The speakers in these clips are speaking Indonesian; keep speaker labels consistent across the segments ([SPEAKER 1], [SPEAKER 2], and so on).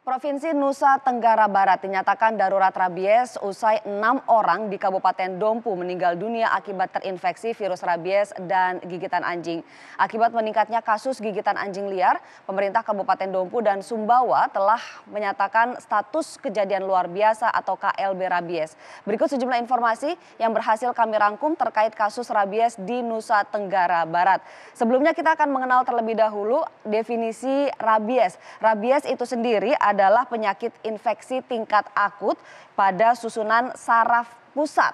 [SPEAKER 1] Provinsi Nusa Tenggara Barat dinyatakan darurat rabies usai 6 orang di Kabupaten Dompu meninggal dunia akibat terinfeksi virus rabies dan gigitan anjing. Akibat meningkatnya kasus gigitan anjing liar, pemerintah Kabupaten Dompu dan Sumbawa telah menyatakan status kejadian luar biasa atau KLB rabies. Berikut sejumlah informasi yang berhasil kami rangkum terkait kasus rabies di Nusa Tenggara Barat. Sebelumnya kita akan mengenal terlebih dahulu definisi rabies. Rabies itu sendiri adalah penyakit infeksi tingkat akut pada susunan saraf pusat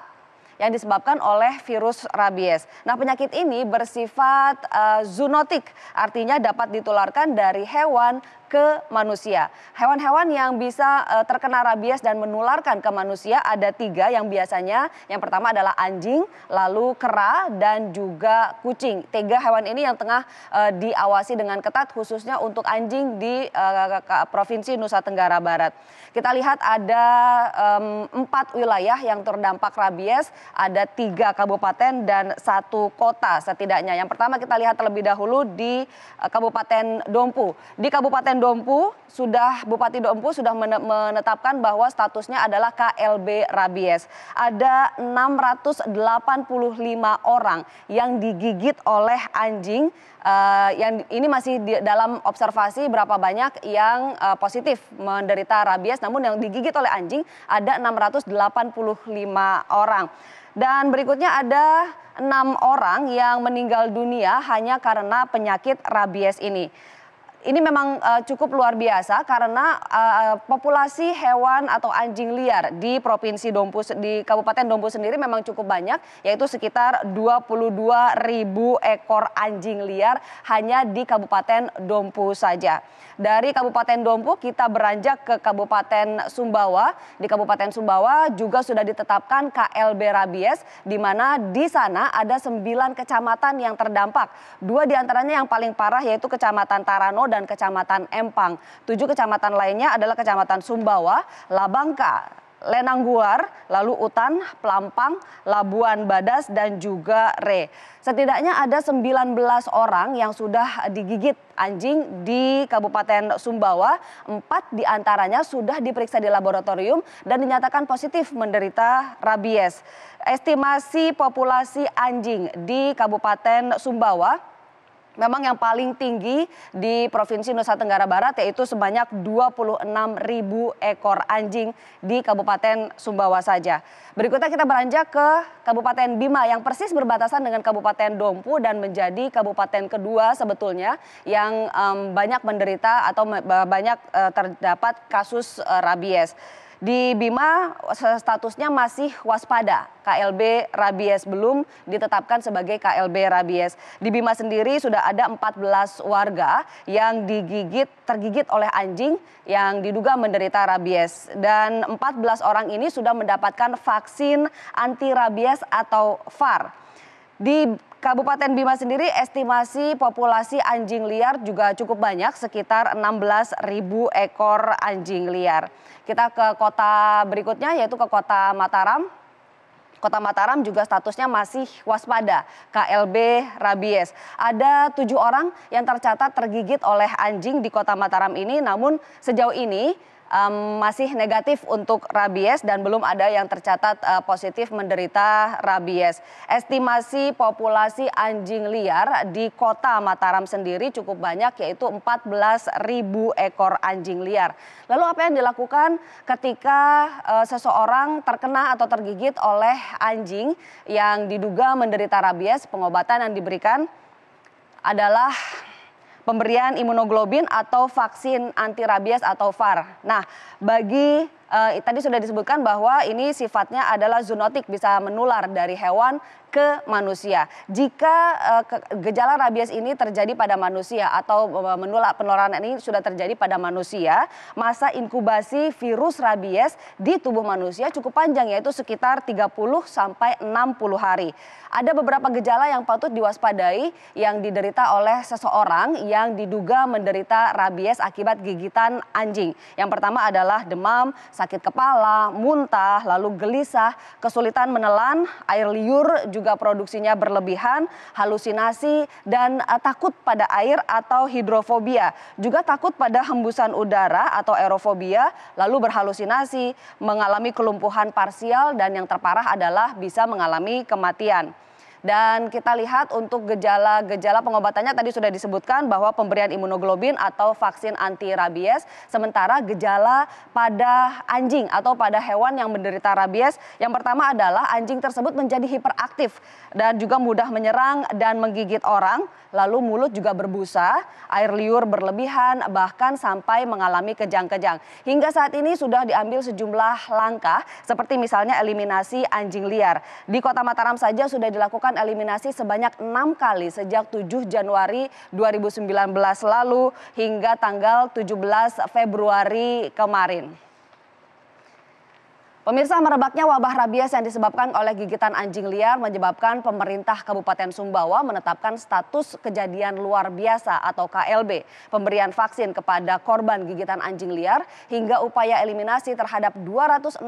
[SPEAKER 1] yang disebabkan oleh virus rabies. Nah, penyakit ini bersifat zoonotik, artinya dapat ditularkan dari hewan ke manusia. Hewan-hewan yang bisa terkena rabies dan menularkan ke manusia ada 3 yang biasanya. Yang pertama adalah anjing, lalu kera, dan juga kucing. 3 hewan ini yang tengah diawasi dengan ketat khususnya untuk anjing di Provinsi Nusa Tenggara Barat. Kita lihat ada 4 wilayah yang terdampak rabies, ada 3 kabupaten dan 1 kota setidaknya. Yang pertama kita lihat terlebih dahulu di Kabupaten Dompu. Di Kabupaten Dompu Bupati Dompu sudah menetapkan bahwa statusnya adalah KLB rabies. Ada 685 orang yang digigit oleh anjing. Yang ini masih dalam observasi berapa banyak yang positif menderita rabies, namun yang digigit oleh anjing ada 685 orang. Dan berikutnya ada 6 orang yang meninggal dunia hanya karena penyakit rabies ini. Ini memang cukup luar biasa karena populasi hewan atau anjing liar di Provinsi Dompu, di Kabupaten Dompu sendiri memang cukup banyak, yaitu sekitar 22.000 ekor anjing liar hanya di Kabupaten Dompu saja. Dari Kabupaten Dompu kita beranjak ke Kabupaten Sumbawa. Di Kabupaten Sumbawa juga sudah ditetapkan KLB rabies, di mana di sana ada 9 kecamatan yang terdampak. 2 diantaranya yang paling parah yaitu Kecamatan Tarano dan Kecamatan Empang. 7 kecamatan lainnya adalah Kecamatan Sumbawa, Labangka, Lenangguar, lalu Utan, Pelampang, Labuan Badas, dan juga Re. Setidaknya ada 19 orang yang sudah digigit anjing di Kabupaten Sumbawa. 4 diantaranya sudah diperiksa di laboratorium dan dinyatakan positif menderita rabies. Estimasi populasi anjing di Kabupaten Sumbawa memang yang paling tinggi di Provinsi Nusa Tenggara Barat, yaitu sebanyak 26.000 ekor anjing di Kabupaten Sumbawa saja. Berikutnya kita beranjak ke Kabupaten Bima yang persis berbatasan dengan Kabupaten Dompu dan menjadi kabupaten kedua sebetulnya yang banyak menderita atau banyak terdapat kasus rabies. Di Bima statusnya masih waspada, KLB rabies, belum ditetapkan sebagai KLB rabies. Di Bima sendiri sudah ada 14 warga yang tergigit oleh anjing yang diduga menderita rabies. Dan 14 orang ini sudah mendapatkan vaksin anti rabies atau VAR. Di Kabupaten Bima sendiri estimasi populasi anjing liar juga cukup banyak, sekitar 16.000 ekor anjing liar. Kita ke kota berikutnya yaitu ke Kota Mataram. Kota Mataram juga statusnya masih waspada, KLB rabies. Ada 7 orang yang tercatat tergigit oleh anjing di Kota Mataram ini, namun sejauh ini masih negatif untuk rabies dan belum ada yang tercatat positif menderita rabies. Estimasi populasi anjing liar di Kota Mataram sendiri cukup banyak, yaitu 14.000 ekor anjing liar. Lalu apa yang dilakukan ketika seseorang terkena atau tergigit oleh anjing yang diduga menderita rabies? Pengobatan yang diberikan adalah pemberian imunoglobin atau vaksin anti rabies atau VAR. Nah, tadi sudah disebutkan bahwa ini sifatnya adalah zoonotik, bisa menular dari hewan ke manusia. Jika gejala rabies ini terjadi pada manusia atau penularan ini sudah terjadi pada manusia, masa inkubasi virus rabies di tubuh manusia cukup panjang, yaitu sekitar 30 sampai 60 hari. Ada beberapa gejala yang patut diwaspadai yang diderita oleh seseorang yang diduga menderita rabies akibat gigitan anjing. Yang pertama adalah demam, sakit kepala, muntah, lalu gelisah, kesulitan menelan, air liur juga produksinya berlebihan, halusinasi, dan takut pada air atau hidrofobia. Juga takut pada hembusan udara atau aerofobia, lalu berhalusinasi, mengalami kelumpuhan parsial, dan yang terparah adalah bisa mengalami kematian. Dan kita lihat untuk gejala-gejala pengobatannya tadi sudah disebutkan bahwa pemberian imunoglobin atau vaksin anti rabies. Sementara gejala pada anjing atau pada hewan yang menderita rabies, yang pertama adalah anjing tersebut menjadi hiperaktif dan juga mudah menyerang dan menggigit orang. Lalu mulut juga berbusa, air liur berlebihan, bahkan sampai mengalami kejang-kejang. Hingga saat ini sudah diambil sejumlah langkah seperti misalnya eliminasi anjing liar. Di Kota Mataram saja sudah dilakukan eliminasi sebanyak 6 kali sejak 7 Januari 2019 lalu hingga tanggal 17 Februari kemarin. Pemirsa, merebaknya wabah rabies yang disebabkan oleh gigitan anjing liar menyebabkan pemerintah Kabupaten Sumbawa menetapkan status kejadian luar biasa atau KLB, pemberian vaksin kepada korban gigitan anjing liar hingga upaya eliminasi terhadap 264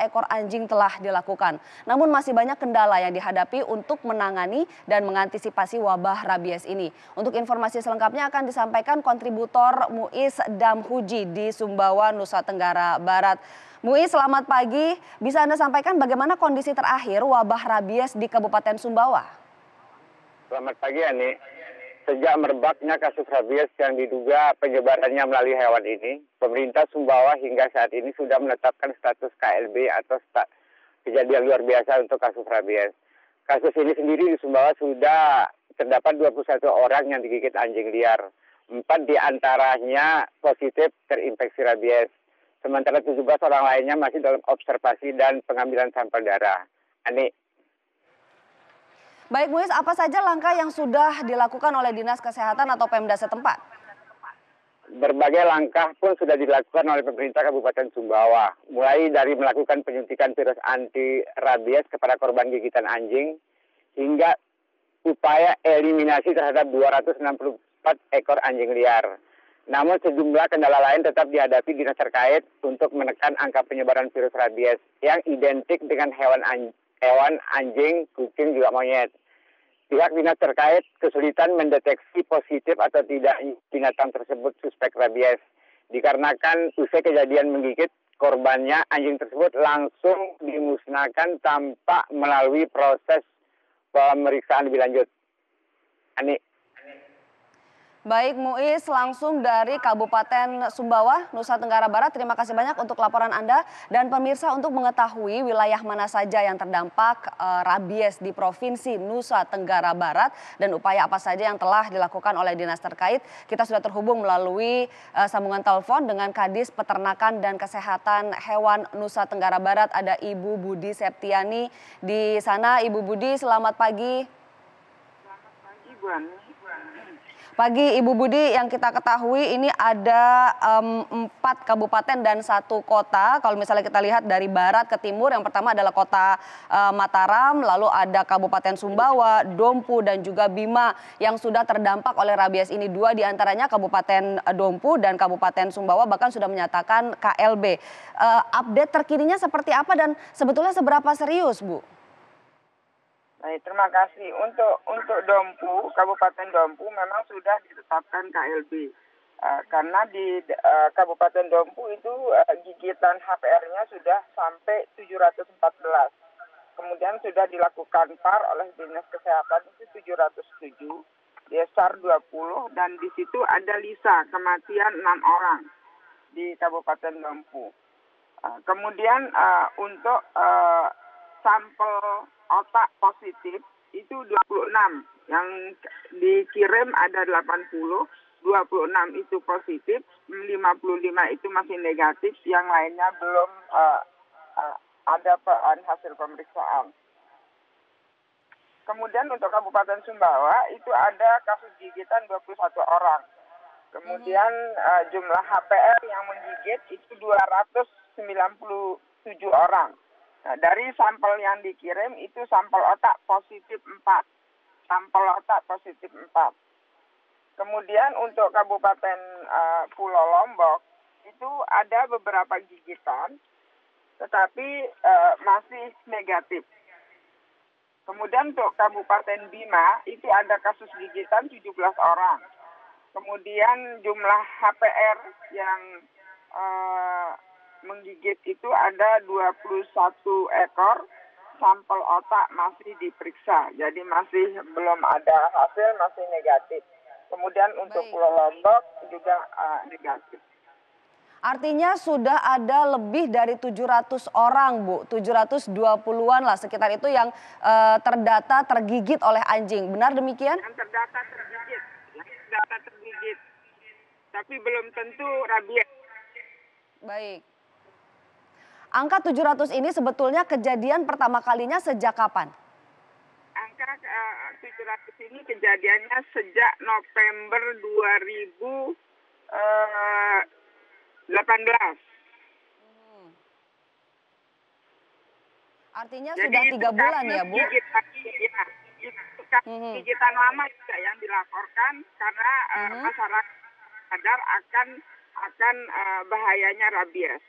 [SPEAKER 1] ekor anjing telah dilakukan. Namun masih banyak kendala yang dihadapi untuk menangani dan mengantisipasi wabah rabies ini. Untuk informasi selengkapnya akan disampaikan kontributor Muiz Damhuji di Sumbawa, Nusa Tenggara Barat. Muiz, selamat pagi. Bisa Anda sampaikan bagaimana kondisi terakhir wabah rabies di Kabupaten Sumbawa?
[SPEAKER 2] Selamat pagi, Ani. Sejak merebaknya kasus rabies yang diduga penyebarannya melalui hewan ini, pemerintah Sumbawa hingga saat ini sudah menetapkan status KLB atau kejadian luar biasa untuk kasus rabies. Kasus ini sendiri di Sumbawa sudah terdapat 21 orang yang digigit anjing liar. 4 diantaranya positif terinfeksi rabies. Sementara 17 orang lainnya masih dalam observasi dan pengambilan sampel darah. Ani.
[SPEAKER 1] Baik Muiz, apa saja langkah yang sudah dilakukan oleh Dinas Kesehatan atau Pemda setempat?
[SPEAKER 2] Berbagai langkah pun sudah dilakukan oleh pemerintah Kabupaten Sumbawa. Mulai dari melakukan penyuntikan virus anti rabies kepada korban gigitan anjing, hingga upaya eliminasi terhadap 264 ekor anjing liar. Namun sejumlah kendala lain tetap dihadapi dinas terkait untuk menekan angka penyebaran virus rabies yang identik dengan hewan anjing, kucing, juga monyet. Pihak dinas terkait kesulitan mendeteksi positif atau tidak binatang tersebut suspek rabies. Dikarenakan usai kejadian menggigit korbannya, anjing tersebut langsung dimusnahkan tanpa melalui proses pemeriksaan lebih lanjut. Ani.
[SPEAKER 1] Baik Muiz, langsung dari Kabupaten Sumbawa, Nusa Tenggara Barat. Terima kasih banyak untuk laporan Anda. Dan pemirsa, untuk mengetahui wilayah mana saja yang terdampak rabies di Provinsi Nusa Tenggara Barat dan upaya apa saja yang telah dilakukan oleh dinas terkait, kita sudah terhubung melalui sambungan telepon dengan Kadis Peternakan dan Kesehatan Hewan Nusa Tenggara Barat. Ada Ibu Budi Septiani di sana. Ibu Budi, selamat pagi.
[SPEAKER 3] Selamat pagi, Bu Ani.
[SPEAKER 1] Pagi Ibu Budi, yang kita ketahui ini ada 4 kabupaten dan 1 kota. Kalau misalnya kita lihat dari barat ke timur, yang pertama adalah kota Mataram, lalu ada Kabupaten Sumbawa, Dompu, dan juga Bima yang sudah terdampak oleh rabies ini. 2 diantaranya Kabupaten Dompu dan Kabupaten Sumbawa bahkan sudah menyatakan KLB. Update terkininya seperti apa dan sebetulnya seberapa serius, Bu?
[SPEAKER 3] Baik, terima kasih. Untuk Dompu, Kabupaten Dompu memang sudah ditetapkan KLB. Karena di Kabupaten Dompu itu gigitan HPR-nya sudah sampai 714. Kemudian sudah dilakukan PAR oleh Dinas Kesehatan itu 707, DSAR 20, dan di situ ada LISA, kematian 6 orang di Kabupaten Dompu. Kemudian untuk sampel otak positif itu 26, yang dikirim ada 80, 26 itu positif, 55 itu masih negatif, yang lainnya belum ada hasil pemeriksaan. Kemudian untuk Kabupaten Sumbawa itu ada kasus gigitan 21 orang. Kemudian jumlah HPR yang menggigit itu 297 orang. Nah, dari sampel yang dikirim itu sampel otak positif 4. Sampel otak positif 4. Kemudian untuk Kabupaten Pulau Lombok itu ada beberapa gigitan, tetapi masih negatif. Kemudian untuk Kabupaten Bima itu ada kasus gigitan 17 orang. Kemudian jumlah HPR yang menggigit itu ada 21 ekor. Sampel otak masih diperiksa, jadi masih belum ada hasil, masih negatif. Kemudian untuk Pulau Lombok juga negatif.
[SPEAKER 1] Artinya sudah ada lebih dari 700 orang, Bu. 720-an lah sekitar itu yang terdata tergigit oleh anjing. Benar demikian?
[SPEAKER 3] Yang terdata tergigit. Yang terdata tergigit. Tapi belum tentu rabies.
[SPEAKER 1] Baik. Angka 700 ini sebetulnya kejadian pertama kalinya sejak kapan?
[SPEAKER 3] Angka 700 ini kejadiannya sejak November 2018.
[SPEAKER 1] Artinya
[SPEAKER 3] Jadi
[SPEAKER 1] sudah 3 bulan ya, Bu?
[SPEAKER 3] Gigitan lama juga yang dilaporkan karena masyarakat sadar akan bahayanya rabies.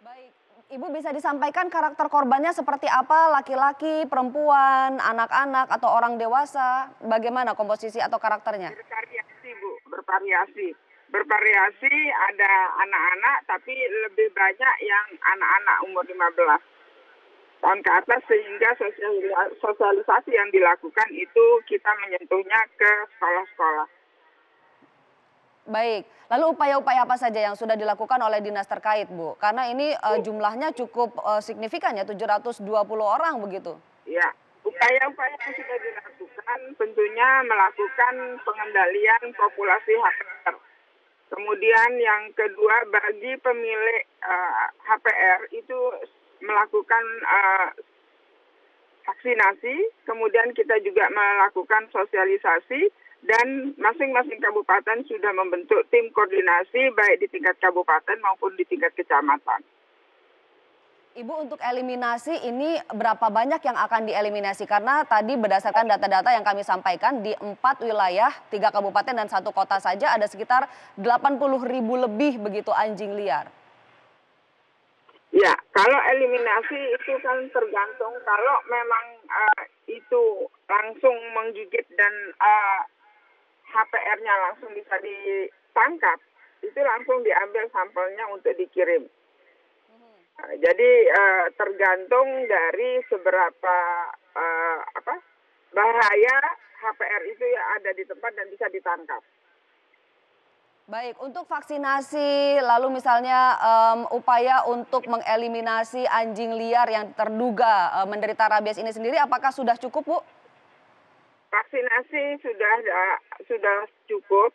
[SPEAKER 1] Baik, Ibu bisa disampaikan karakter korbannya seperti apa? Laki-laki, perempuan, anak-anak, atau orang dewasa? Bagaimana komposisi atau karakternya?
[SPEAKER 3] Bervariasi, Bu, bervariasi. Bervariasi, ada anak-anak, tapi lebih banyak yang anak-anak umur 15 tahun ke atas, sehingga sosialisasi yang dilakukan itu kita menyentuhnya ke sekolah-sekolah.
[SPEAKER 1] Baik, lalu upaya-upaya apa saja yang sudah dilakukan oleh dinas terkait, Bu? Karena ini jumlahnya cukup signifikan ya, 720 orang begitu.
[SPEAKER 3] Ya, upaya-upaya yang sudah dilakukan tentunya melakukan pengendalian populasi HPR. Kemudian yang kedua, bagi pemilik HPR itu melakukan vaksinasi, kemudian kita juga melakukan sosialisasi, dan masing-masing kabupaten sudah membentuk tim koordinasi baik di tingkat kabupaten maupun di tingkat kecamatan.
[SPEAKER 1] Ibu, untuk eliminasi ini berapa banyak yang akan dieliminasi? Karena tadi berdasarkan data-data yang kami sampaikan di 4 wilayah, 3 kabupaten dan 1 kota saja ada sekitar 80.000 lebih begitu anjing liar.
[SPEAKER 3] Ya, kalau eliminasi itu kan tergantung kalau memang itu langsung menggigit dan HPR-nya langsung bisa ditangkap, itu langsung diambil sampelnya untuk dikirim. Jadi tergantung dari seberapa bahaya HPR itu yang ada di tempat dan bisa ditangkap.
[SPEAKER 1] Baik, untuk vaksinasi lalu misalnya upaya untuk mengeliminasi anjing liar yang terduga menderita rabies ini sendiri, apakah sudah cukup, Bu?
[SPEAKER 3] Vaksinasi sudah cukup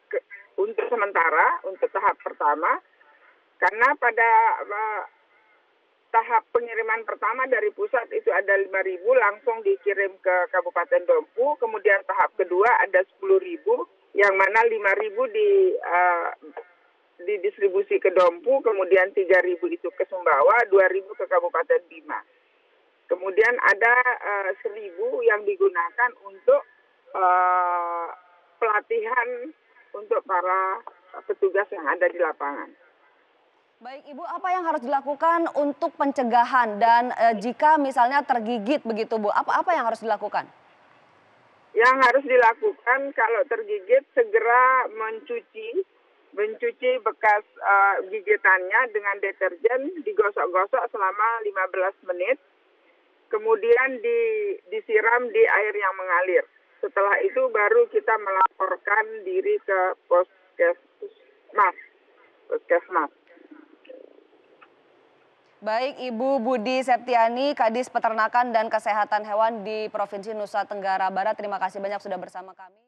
[SPEAKER 3] untuk sementara, untuk tahap pertama, karena pada tahap pengiriman pertama dari pusat itu ada 5.000 langsung dikirim ke Kabupaten Dompu, kemudian tahap kedua ada 10.000, yang mana 5.000 didistribusi ke Dompu, kemudian 3.000 itu ke Sumbawa, 2.000 ke Kabupaten Bima. Kemudian ada 1.000 yang digunakan untuk pelatihan untuk para petugas yang ada di lapangan.
[SPEAKER 1] Baik, Ibu, apa yang harus dilakukan untuk pencegahan dan jika misalnya tergigit begitu, Bu, apa yang harus dilakukan?
[SPEAKER 3] Yang harus dilakukan kalau tergigit segera mencuci bekas gigitannya dengan deterjen, digosok-gosok selama 15 menit, kemudian disiram di air yang mengalir. Setelah itu baru kita melaporkan diri ke puskesmas.
[SPEAKER 1] Baik, Ibu Budi Septiani, Kadis Peternakan dan Kesehatan Hewan di Provinsi Nusa Tenggara Barat. Terima kasih banyak sudah bersama kami.